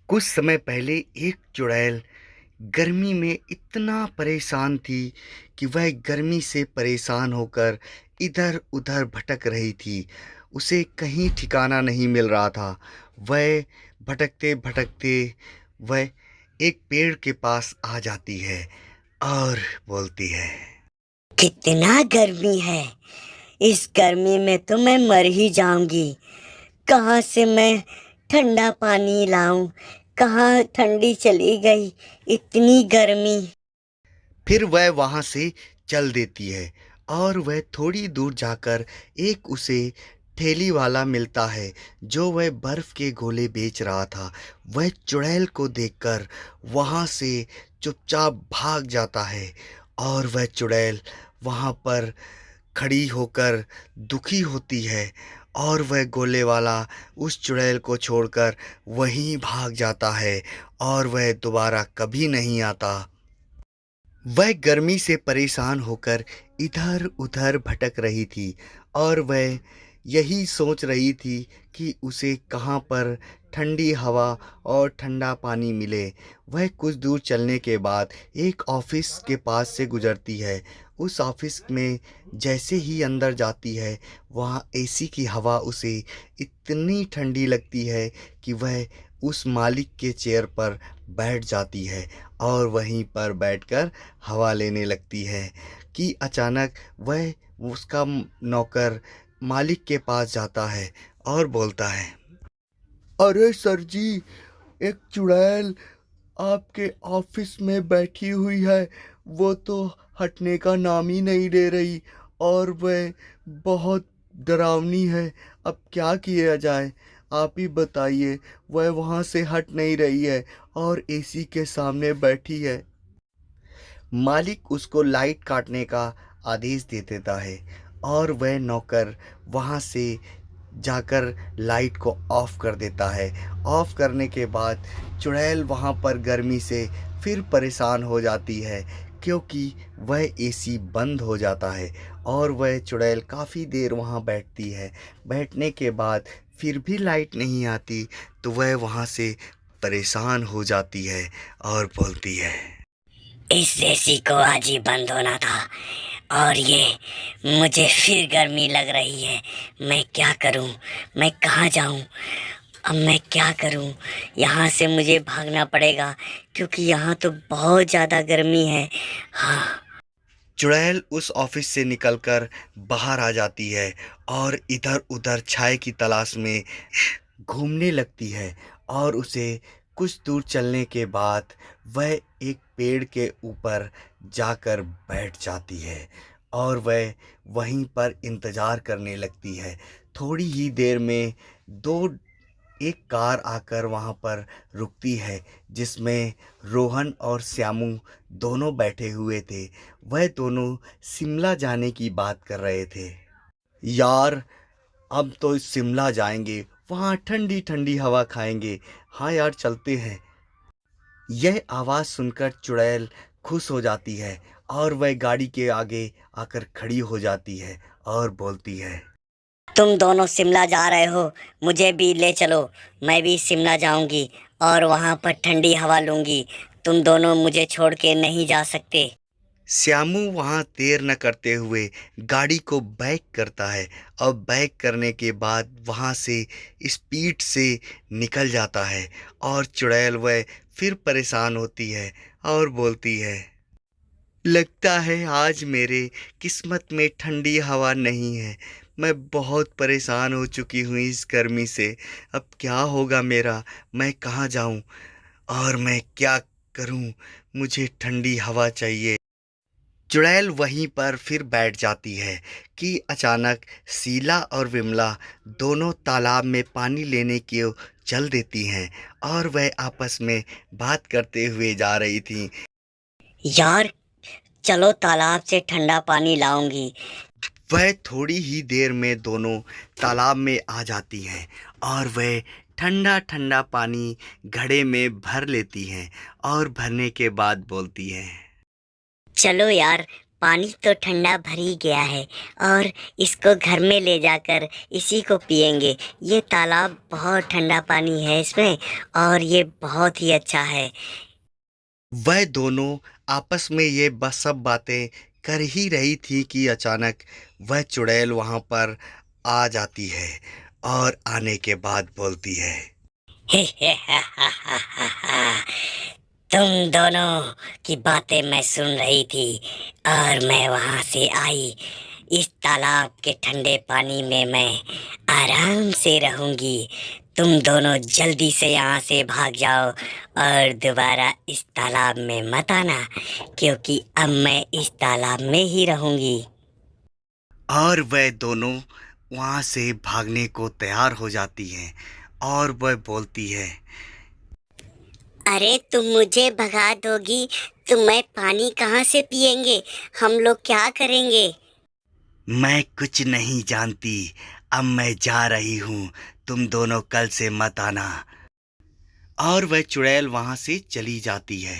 कुछ समय पहले एक चुड़ैल गर्मी में इतना परेशान थी कि वह गर्मी से परेशान होकर इधर उधर भटक रही थी। उसे कहीं ठिकाना नहीं मिल रहा था। वह भटकते भटकते वह एक पेड़ के पास आ जाती है और बोलती है। कितना गर्मी है। इस गर्मी में तो मैं मर ही जाऊंगी। कहाँ से मैं ठंडा पानी लाऊं? कहाँ ठंडी चली गई इतनी गर्मी। फिर वह वहां से चल देती है और वह थोड़ी दूर जाकर एक उसे ठेली वाला मिलता है जो वह बर्फ के गोले बेच रहा था। वह चुड़ैल को देखकर वहां से चुपचाप भाग जाता है और वह चुड़ैल वहां पर खड़ी होकर दुखी होती है और वह गोले वाला उस चुड़ैल को छोड़कर वहीं भाग जाता है और वह दोबारा कभी नहीं आता। वह गर्मी से परेशान होकर इधर उधर भटक रही थी और वह यही सोच रही थी कि उसे कहाँ पर ठंडी हवा और ठंडा पानी मिले। वह कुछ दूर चलने के बाद एक ऑफिस के पास से गुजरती है। उस ऑफिस में जैसे ही अंदर जाती है वहाँ एसी की हवा उसे इतनी ठंडी लगती है कि वह उस मालिक के चेयर पर बैठ जाती है और वहीं पर बैठकर हवा लेने लगती है कि अचानक वह उसका नौकर मालिक के पास जाता है और बोलता है। अरे सर जी, एक चुड़ैल आपके ऑफिस में बैठी हुई है। वो तो हटने का नाम ही नहीं ले रही और वह बहुत डरावनी है। अब क्या किया जाए, आप ही बताइए। वह वहाँ से हट नहीं रही है और एसी के सामने बैठी है। मालिक उसको लाइट काटने का आदेश दे देता है और वह नौकर वहाँ से जाकर लाइट को ऑफ कर देता है। ऑफ करने के बाद चुड़ैल वहाँ पर गर्मी से फिर परेशान हो जाती है क्योंकि वह एसी बंद हो जाता है और वह चुड़ैल काफ़ी देर वहाँ बैठती है। बैठने के बाद फिर भी लाइट नहीं आती तो वह वहाँ से परेशान हो जाती है और बोलती है। इस एसी को आज ही बंद होना था और ये मुझे फिर गर्मी लग रही है। मैं क्या करूं? मैं कहाँ जाऊं? अब मैं क्या करूं? यहाँ से मुझे भागना पड़ेगा क्योंकि यहाँ तो बहुत ज़्यादा गर्मी है। हाँ। चुड़ैल उस ऑफिस से निकलकर बाहर आ जाती है और इधर उधर छाए की तलाश में घूमने लगती है और उसे कुछ दूर चलने के बाद वह एक पेड़ के ऊपर जाकर बैठ जाती है और वह वहीं पर इंतज़ार करने लगती है। थोड़ी ही देर में दो एक कार आकर वहाँ पर रुकती है जिसमें रोहन और श्यामू दोनों बैठे हुए थे। वह दोनों शिमला जाने की बात कर रहे थे। यार, अब तो शिमला जाएंगे, वहाँ ठंडी ठंडी हवा खाएंगे। हाँ यार, चलते हैं। यह आवाज़ सुनकर चुड़ैल खुश हो जाती है और वह गाड़ी के आगे आकर खड़ी हो जाती है और बोलती है। तुम दोनों शिमला जा रहे हो, मुझे भी ले चलो। मैं भी शिमला जाऊंगी और वहाँ पर ठंडी हवा लूंगी। तुम दोनों मुझे छोड़ के नहीं जा सकते। श्यामू वहाँ देर न करते हुए गाड़ी को बैक करता है और बैक करने के बाद वहाँ से स्पीड से निकल जाता है और चुड़ैल वह फिर परेशान होती है और बोलती है। लगता है आज मेरे किस्मत में ठंडी हवा नहीं है। मैं बहुत परेशान हो चुकी हूँ इस गर्मी से। अब क्या होगा मेरा, मैं कहाँ जाऊँ और मैं क्या करूँ। मुझे ठंडी हवा चाहिए। चुड़ैल वहीं पर फिर बैठ जाती है कि अचानक शीला और विमला दोनों तालाब में पानी लेने की चल देती हैं और वह आपस में बात करते हुए जा रही थीं। यार, चलो तालाब से ठंडा पानी लाऊंगी। वह थोड़ी ही देर में दोनों तालाब में आ जाती हैं और वह ठंडा ठंडा पानी घड़े में भर लेती हैं और भरने के बाद बोलती हैं। चलो यार, पानी तो ठंडा भर ही गया है और इसको घर में ले जाकर इसी को पिएंगे। ये तालाब बहुत ठंडा पानी है इसमें और ये बहुत ही अच्छा है। वह दोनों आपस में ये बस सब बातें कर ही रही थी कि अचानक वह चुड़ैल वहां पर आ जाती है और आने के बाद बोलती है। तुम दोनों की बातें मैं सुन रही थी और मैं वहां से आई। इस तालाब के ठंडे पानी में मैं आराम से रहूंगी। तुम दोनों जल्दी से यहाँ से भाग जाओ और दोबारा इस तालाब में मत आना, क्योंकि अब मैं इस तालाब में ही रहूंगी। और वह दोनों वहां से भागने को तैयार हो जाती हैं और वह बोलती है। अरे तुम मुझे भगा दोगी तो मैं पानी कहाँ से पिएंगे? हम लोग क्या करेंगे? मैं कुछ नहीं जानती, अब मैं जा रही हूँ, तुम दोनों कल से मत आना। और वह चुड़ैल वहां से चली जाती है।